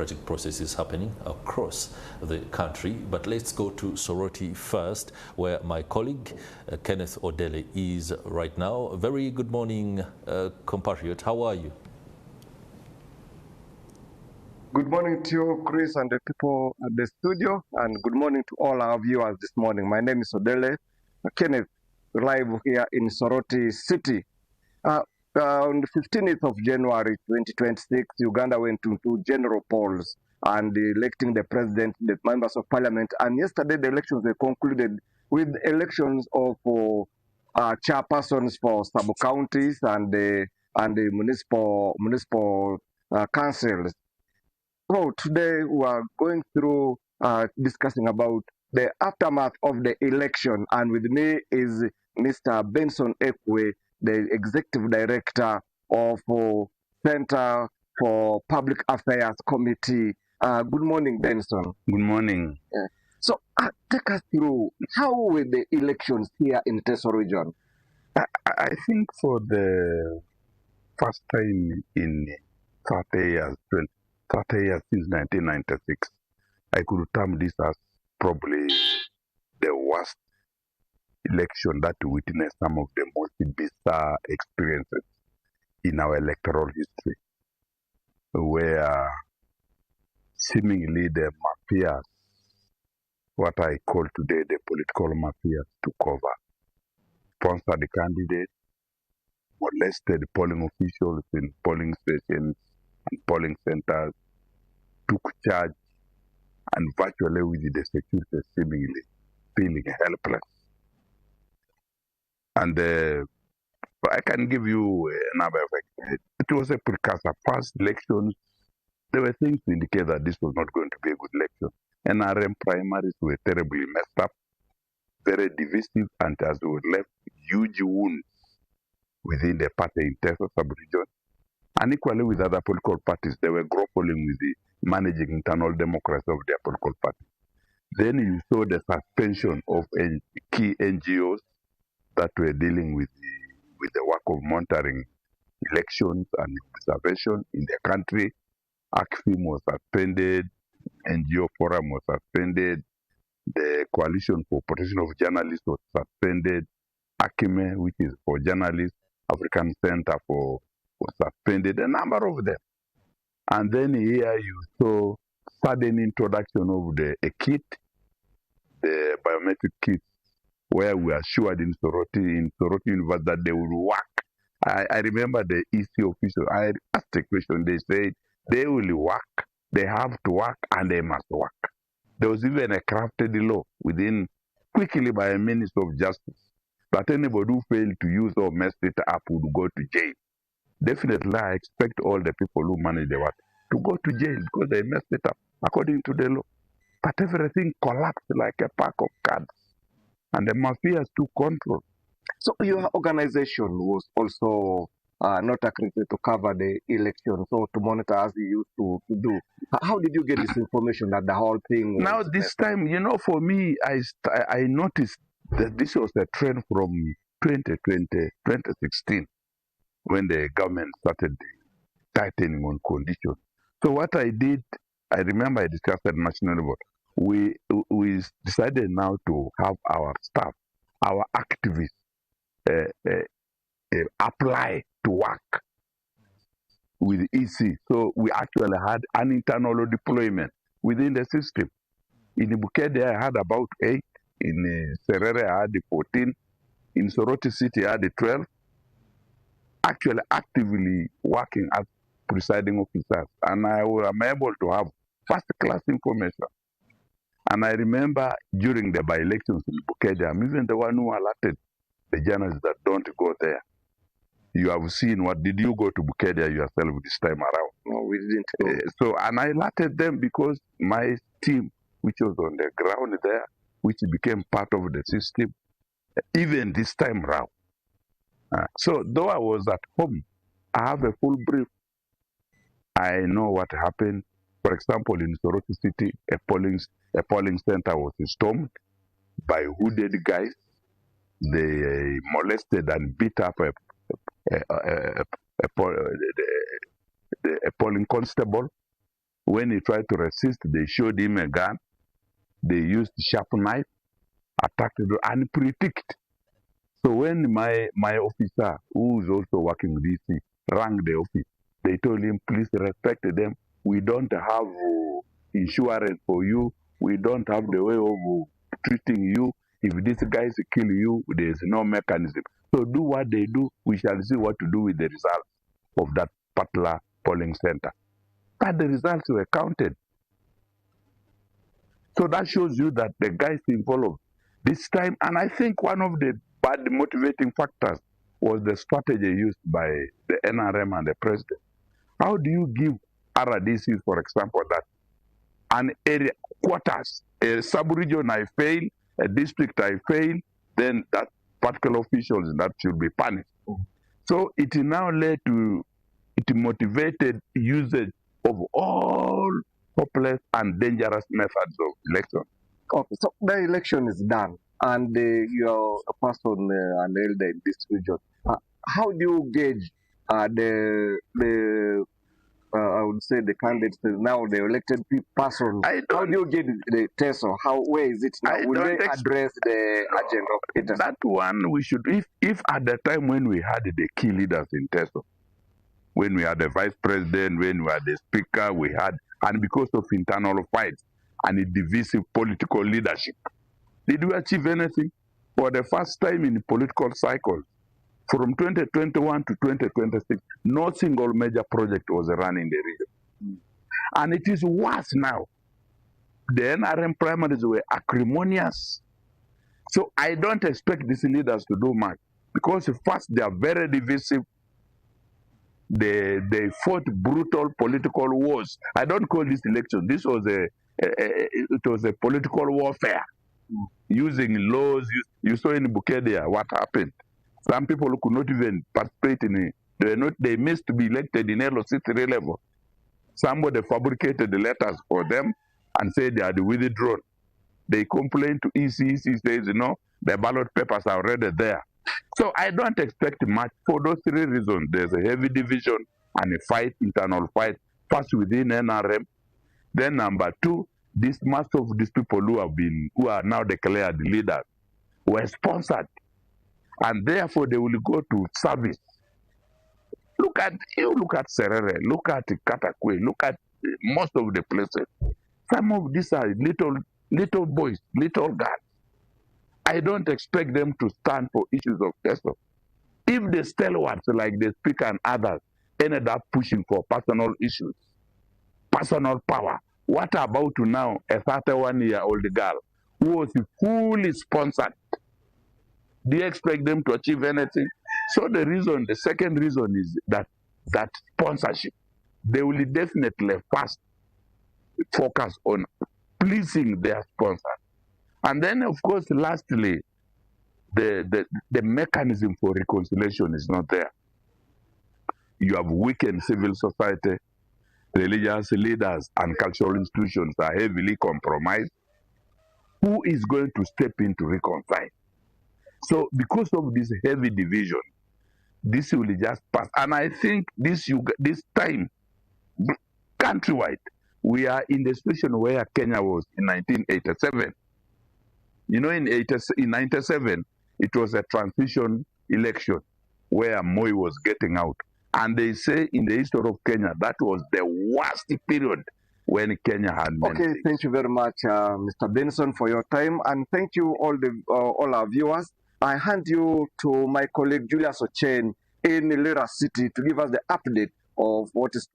democratic processes happening across the country. But let's go to Soroti first, where my colleague Kenneth Odele is right now. Very good morning, compatriot. How are you? Good morning to you, Chris, and the people at the studio, and good morning to all our viewers this morning. My name is Odele Kenneth, live here in Soroti City. On the 15th of January 2026, Uganda went into general polls and electing the president, the members of parliament, and yesterday the elections were concluded with elections of chairpersons for sub-counties and the municipal councils. So today we are going through discussing about the aftermath of the election, and with me is Mr. Benson Ekwe, the Executive Director of Center for Public Affairs Committee. Good morning, Benson. Good morning. So take us through, how were the elections here in Teso region? I think for the first time in 30 years since 1996, I could term this as probably the worst election that we witnessed, some of the most bizarre experiences in our electoral history, where seemingly the mafias, what I call today the political mafias, took over, sponsored the candidate, molested polling officials in polling stations and polling centers, took charge, and virtually with the security seemingly feeling helpless. And I can give you a number of examples. It was a precursor. Past elections, there were things to indicate that this was not going to be a good election. NRM primaries were terribly messed up, very divisive, and as we were left, huge wounds within the party in Teso sub-region. And equally with other political parties, they were grappling with the managing internal democracy of their political party. Then you saw the suspension of key NGOs that were dealing with the work of monitoring elections and observation in the country. ACFIM was suspended, NGO Forum was suspended, the Coalition for Protection of Journalists was suspended, ACIME, which is for journalists, African Center was suspended, a number of them. And then here you saw sudden introduction of the kit, the biometric kit, where we assured in Soroti University that they will work. I remember the EC official, I asked a question, they said they will work, they have to work, and they must work. There was even a crafted law within, quickly by a Minister of Justice, that anybody who failed to use or messed it up would go to jail. Definitely, I expect all the people who manage the work to go to jail because they messed it up according to the law. But everything collapsed like a pack of cards, and the mafias took control. So your organization was also not accredited to cover the election, so to monitor as you used to do. How did you get this information that the whole thing was Now this time, you know, for me, I noticed that this was a trend from 2016, when the government started tightening on conditions. So what I did, I remember I discussed at national level. We decided now to have our staff, our activists, apply to work with EC. So we actually had an internal deployment within the system. In Bukede, I had about 8. In Serere, I had 14. In Soroti City, I had 12. Actually actively working as presiding officers, and I am able to have first-class information. And I remember during the by-elections in Bukede, I'm even the one who alerted the journalists that don't go there. You have seen what, did you go to Bukede yourself this time around? No, we didn't go. And I alerted them because my team, which was on the ground there, which became part of the system, even this time around. So though I was at home, I have a full brief. I know what happened. For example, in Soroti City, a polling center was stormed by hooded guys. They molested and beat up a polling constable When he tried to resist, they showed him a gun. They used sharp knife, attacked him, and predict. So when my officer, who is also working with DC, rang the office, they told him, please respect them. We don't have insurance for you. We don't have the way of treating you. If these guys kill you, there is no mechanism. So do what they do. We shall see what to do with the results of that particular polling center. But the results were counted. So that shows you that the guys involved this time, and I think one of the bad motivating factors was the strategy used by the NRM and the president. How do you give RDC, for example, that an area, quarters, a sub-region I fail, a district I fail, then that particular officials that should be punished. So it now led to, it motivated usage of all hopeless and dangerous methods of election. Okay, so the election is done, and you're a person, an elder in this region. How do you gauge I would say the candidates, now the elected person? How do you gauge the Teso? Where is it now? Will they address the agenda of it? That one we should, if at the time when we had the key leaders in Teso, when we had the vice president, when we had the speaker, we had, and because of internal fights and a divisive political leadership, did we achieve anything? For the first time in the political cycle, from 2021 to 2026, no single major project was run in the region. And it is worse now. The NRM primaries were acrimonious. So I don't expect these leaders to do much, because first they are very divisive. They fought brutal political wars. I don't call this election. This was a political warfare using laws. You saw in Bukedia what happened. Some people who could not even participate in it. They missed to be elected in LOC3 level. Somebody fabricated the letters for them and said they had withdrawn. They complained to EC. EC says, the ballot papers are already there. So I don't expect much for those three reasons. There's a heavy division and a fight, internal fight, first within NRM. Then number two, most of these people who are now declared leaders were sponsored, and therefore they will go to service. Look at Serere, look at Katakwe, look at most of the places. Some of these are little boys, little girls. I don't expect them to stand for issues of Teso. If the stalwarts like the speaker and others ended up pushing for personal issues, personal power, what about now a 31-year-old girl who was fully sponsored? Do you expect them to achieve anything? So the second reason is that sponsorship. They will definitely first focus on pleasing their sponsors. And then, of course, lastly, the mechanism for reconciliation is not there. You have weakened civil society, religious leaders and cultural institutions are heavily compromised. Who is going to step in to reconcile? So because of this heavy division, this will just pass. And I think this time, countrywide, we are in the situation where Kenya was in 1987. In 97, it was a transition election where Moi was getting out. And they say in the history of Kenya, that was the worst period when Kenya had many things. Thank you very much, Mr. Benson, for your time. And thank you all our viewers. I hand you to my colleague Julius Ochen in Lira City to give us the update of what is